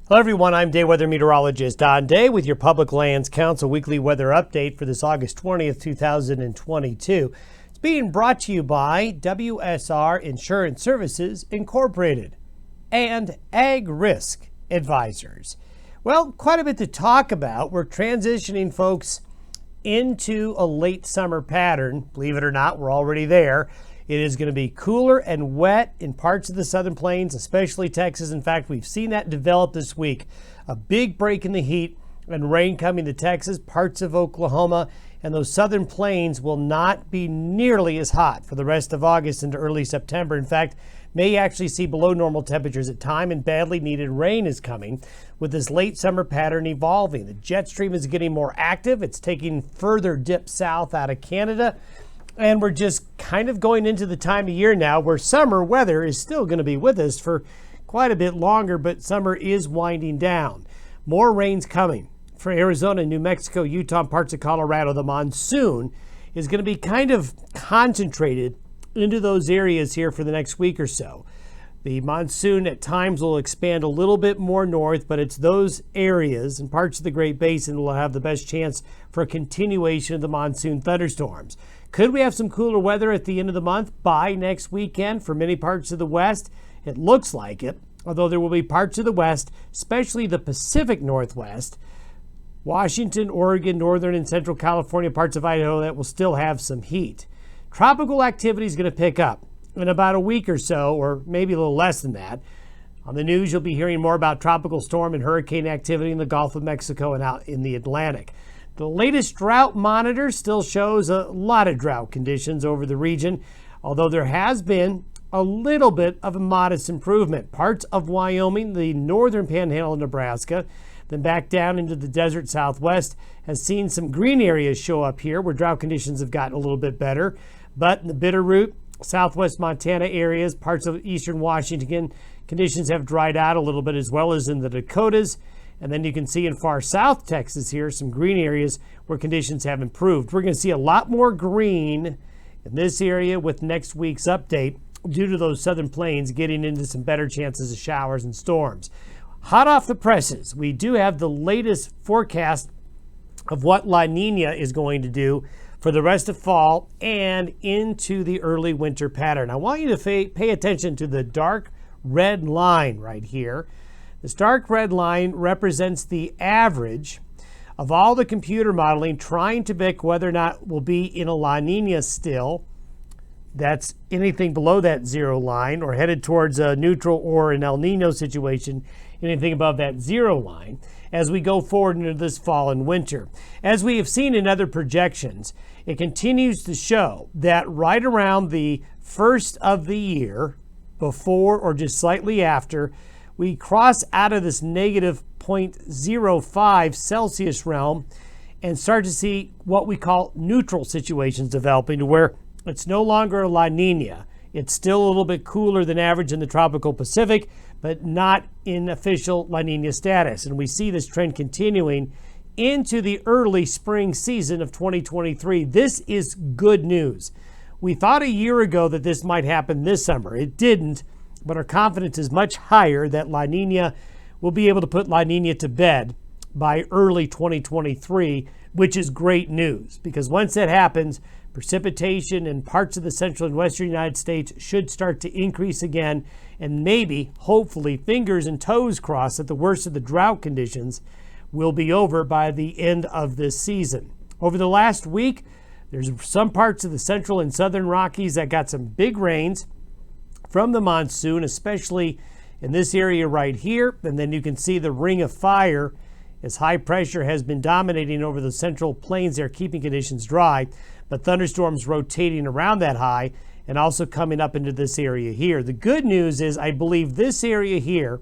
Hello everyone, I'm day weather meteorologist Don Day with your Public Lands Council weekly weather update for this August 20th, 2022. It's being brought to you by WSR Insurance Services Incorporated and Ag Risk Advisors. Well, quite a bit to talk about. We're transitioning folks into a late summer pattern. Believe it or not, we're already there. It is going to be cooler and wet in parts of the southern plains, especially Texas. In fact, we've seen that develop this week. A big break in the heat and rain coming to Texas, parts of Oklahoma, and those southern plains will not be nearly as hot for the rest of August into early September. In fact, may actually see below normal temperatures at time, and badly needed rain is coming with this late summer pattern evolving. The jet stream is getting more active. It's taking further dips south out of Canada. And we're just kind of going into the time of year now where summer weather is still going to be with us for quite a bit longer, but summer is winding down. More rain's coming for Arizona, New Mexico, Utah, and parts of Colorado. The monsoon is going to be kind of concentrated into those areas here for the next week or so. The monsoon at times will expand a little bit more north, but it's those areas and parts of the Great Basin that will have the best chance for a continuation of the monsoon thunderstorms. Could we have some cooler weather at the end of the month by next weekend for many parts of the West? It looks like it, although there will be parts of the West, especially the Pacific Northwest, Washington, Oregon, Northern and Central California, parts of Idaho that will still have some heat. Tropical activity is going to pick up in about a week or so, or maybe a little less than that. On the news, you'll be hearing more about tropical storm and hurricane activity in the Gulf of Mexico and out in the Atlantic. The latest drought monitor still shows a lot of drought conditions over the region, although there has been a little bit of a modest improvement. Parts of Wyoming, the northern panhandle of Nebraska, then back down into the desert southwest, has seen some green areas show up here where drought conditions have gotten a little bit better. But in the Bitterroot, southwest Montana areas, parts of eastern Washington, conditions have dried out a little bit, as well as in the Dakotas. And then you can see in far south Texas here, some green areas where conditions have improved. We're going to see a lot more green in this area with next week's update due to those southern plains getting into some better chances of showers and storms. Hot off the presses, we do have the latest forecast of what La Nina is going to do for the rest of fall and into the early winter pattern. I want you to pay attention to the dark red line right here. This dark red line represents the average of all the computer modeling trying to pick whether or not we'll be in a La Nina still. That's anything below that zero line, or headed towards a neutral or an El Nino situation, anything above that zero line, as we go forward into this fall and winter. As we have seen in other projections, it continues to show that right around the first of the year, before or just slightly after, we cross out of this negative 0.05 Celsius realm and start to see what we call neutral situations developing, to where it's no longer a La Nina. It's still a little bit cooler than average in the tropical Pacific, but not in official La Nina status. And we see this trend continuing into the early spring season of 2023. This is good news. We thought a year ago that this might happen this summer. It didn't, but our confidence is much higher that La Nina will be able to put La Nina to bed by early 2023, which is great news, because once that happens, precipitation in parts of the central and western United States should start to increase again, and maybe, hopefully, fingers and toes crossed, that the worst of the drought conditions will be over by the end of this season. Over the last week, there's some parts of the central and southern Rockies that got some big rains from the monsoon, especially in this area right here. And then you can see the ring of fire as high pressure has been dominating over the central plains there, keeping conditions dry, but thunderstorms rotating around that high and also coming up into this area here. The good news is I believe this area here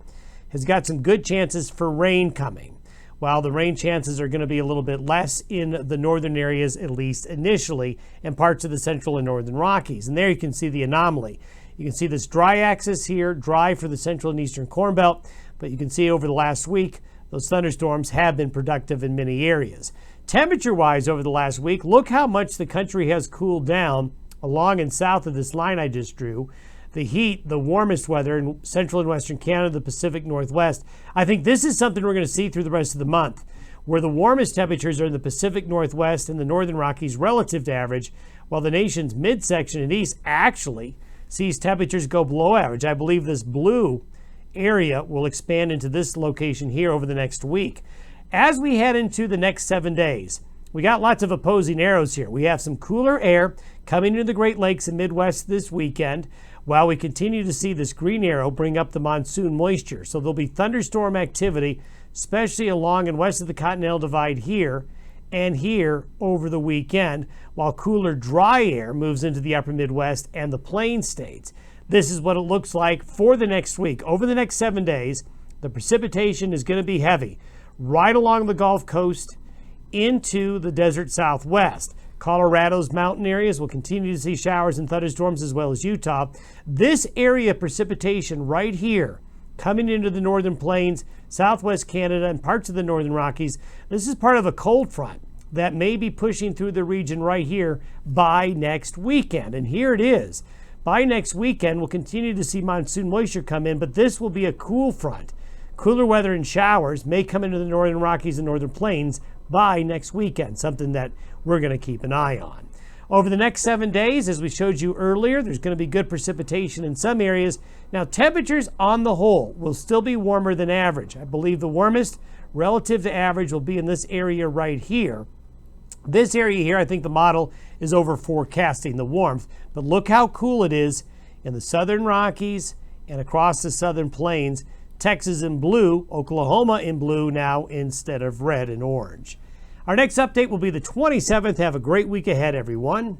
has got some good chances for rain coming. While the rain chances are going to be a little bit less in the northern areas, at least initially, and parts of the central and northern Rockies. And there you can see the anomaly. You can see this dry axis here, dry for the central and eastern Corn Belt, but you can see over the last week, those thunderstorms have been productive in many areas. Temperature-wise over the last week, look how much the country has cooled down along and south of this line I just drew. the heat, the warmest weather in central and western Canada, the Pacific Northwest. I think this is something we're going to see through the rest of the month, where the warmest temperatures are in the Pacific Northwest and the Northern Rockies relative to average, while the nation's midsection and east actually sees temperatures go below average. I believe this blue area will expand into this location here over the next week. As we head into the next 7 days, we got lots of opposing arrows here. We have some cooler air coming into the Great Lakes and Midwest this weekend, while we continue to see this green arrow bring up the monsoon moisture. So there'll be thunderstorm activity, especially along and west of the Continental Divide here and here over the weekend, while cooler dry air moves into the upper Midwest and the Plains states. This is what it looks like for the next week. Over the next 7 days, the precipitation is going to be heavy right along the Gulf Coast into the desert Southwest. Colorado's mountain areas will continue to see showers and thunderstorms, as well as Utah. This area of precipitation right here coming into the northern plains, southwest Canada, and parts of the northern Rockies, this is part of a cold front that may be pushing through the region right here by next weekend. And here it is. By next weekend, we'll continue to see monsoon moisture come in, but this will be a cool front. Cooler weather and showers may come into the northern Rockies and northern plains by next weekend, something that we're going to keep an eye on. Over the next 7 days, as we showed you earlier, there's going to be good precipitation in some areas. Now, temperatures on the whole will still be warmer than average. I believe the warmest relative to average will be in this area right here. This area here, I think the model is over forecasting the warmth, but look how cool it is in the southern Rockies and across the southern plains. Texas in blue, Oklahoma in blue now instead of red and orange. Our next update will be the 27th. Have a great week ahead, everyone.